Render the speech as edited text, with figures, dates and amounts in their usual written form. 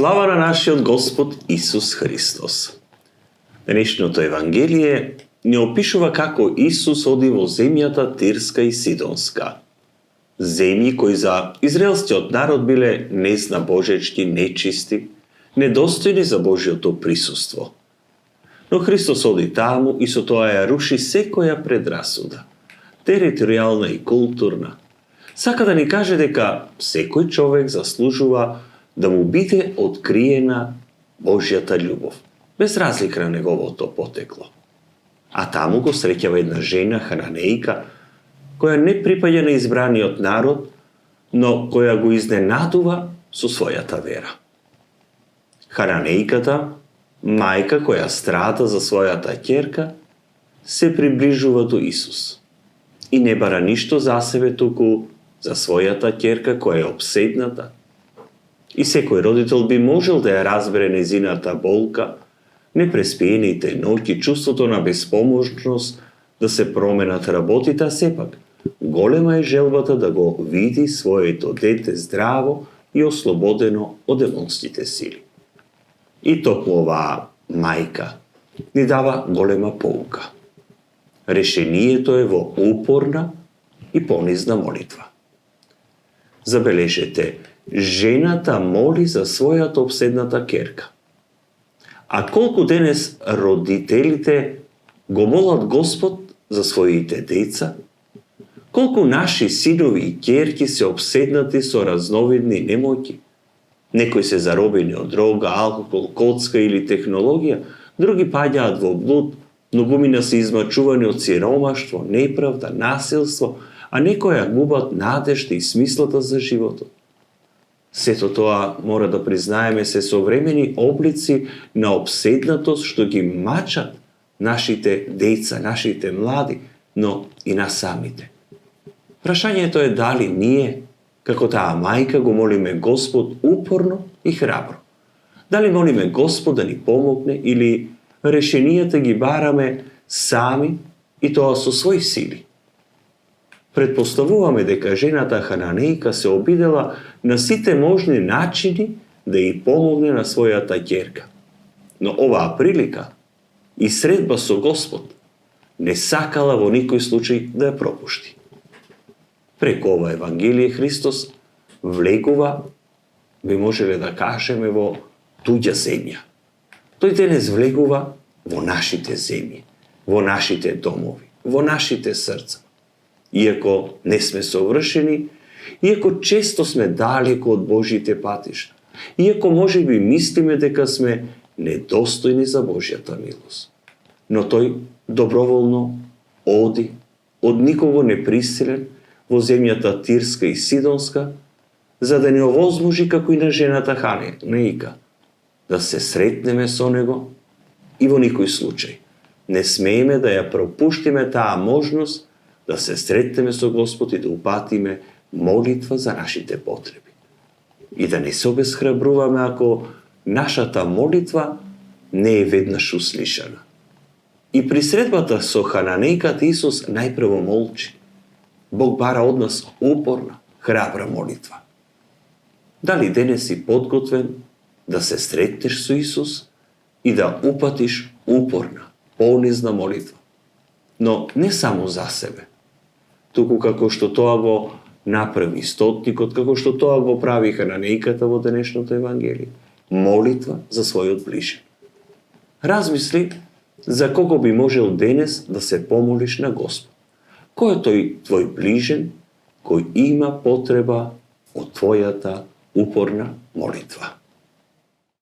Слава на нашиот Господ Исус Христос. Денешното Евангелие не опишува како Исус оди во земјата Тирска и Сидонска. Земји кои за израелскиот народ биле незнабожечки, нечисти, недостојни за Божјото присуство. Но Христос оди таму и со тоа ја руши секоја предрасуда, територијална и културна. Сака да ни каже дека секој човек заслужува да му биде откриена Божјата љубов, без разлика на неговото потекло. А таму го среќава една жена, хананејка, која не припаѓа на избраниот народ, но која го изненадува со својата вера. Хананејката, мајка која страда за својата ќерка, се приближува до Исус и не бара ништо за себе, туку за својата ќерка која е обседната. И секој родител би можел да ја разбере незината болка, непреспиените ноќи, чувството на безпоможност да се променат работите, а сепак голема е желбата да го види своето дете здраво и ослободено од демонските сили. И токму оваа мајка ни дава голема поука. Решението е во упорна и понизна молитва. Забележете, жената моли за својата обседната ќерка. А колку денес родителите го молат Господ за своите деца, колку наши синови и ќерки се обседнати со разновидни немоќи. Некои се заробени од дрога, алкохол, коцка или технологија, други паѓаат во блуд, многумина се измачувани од сиромаштво, неправда, насилство, а некоја губат надежда и смислата за животот. Сето тоа, мора да признаеме, се современи облици на обседнатост што ги мачат нашите деца, нашите млади, но и нас самите. Прашањето е дали ние, како таа мајка, го молиме Господ упорно и храбро. Дали молиме Господ да ни помогне или решенијата ги бараме сами и тоа со своји сили. Предпоставуваме дека жената хананејка се обидела на сите можни начини да ја помогне на својата ќерка. Но оваа прилика и средба со Господ не сакала во никој случај да ја пропушти. Преку ова Евангелие Христос влегува, би можеле да кажеме, во туѓа земја. Тој денес влегува во нашите земји, во нашите домови, во нашите срца. Иако не сме совршени, иако често сме далеко од Божите патишта, иако можеби мислиме дека сме недостојни за Божјата милост. Но тој доброволно оди, од никого не присилен, во земјата Тирска и Сидонска, за да не овозможи како и на жената хананејка, да се сретнеме со него и во никој случај не смееме да ја пропуштиме таа можност да се сретнеме со Господ и да упатиме молитва за нашите потреби. И да не се обесхрабруваме ако нашата молитва не е веднаш услишана. И при средбата со хананејката Исус најпрво молчи. Бог бара од нас упорна, храбра молитва. Дали денес си подготвен да се сретнеш со Исус и да упатиш упорна, понизна молитва? Но не само за себе, туку како што тоа го направи стотникот, како што тоа го прави хананејката во денешното Евангелие. Молитва за својот ближен. Размисли за кого би можел денес да се помолиш на Господ. Кој е тој твој ближен кој има потреба од твојата упорна молитва?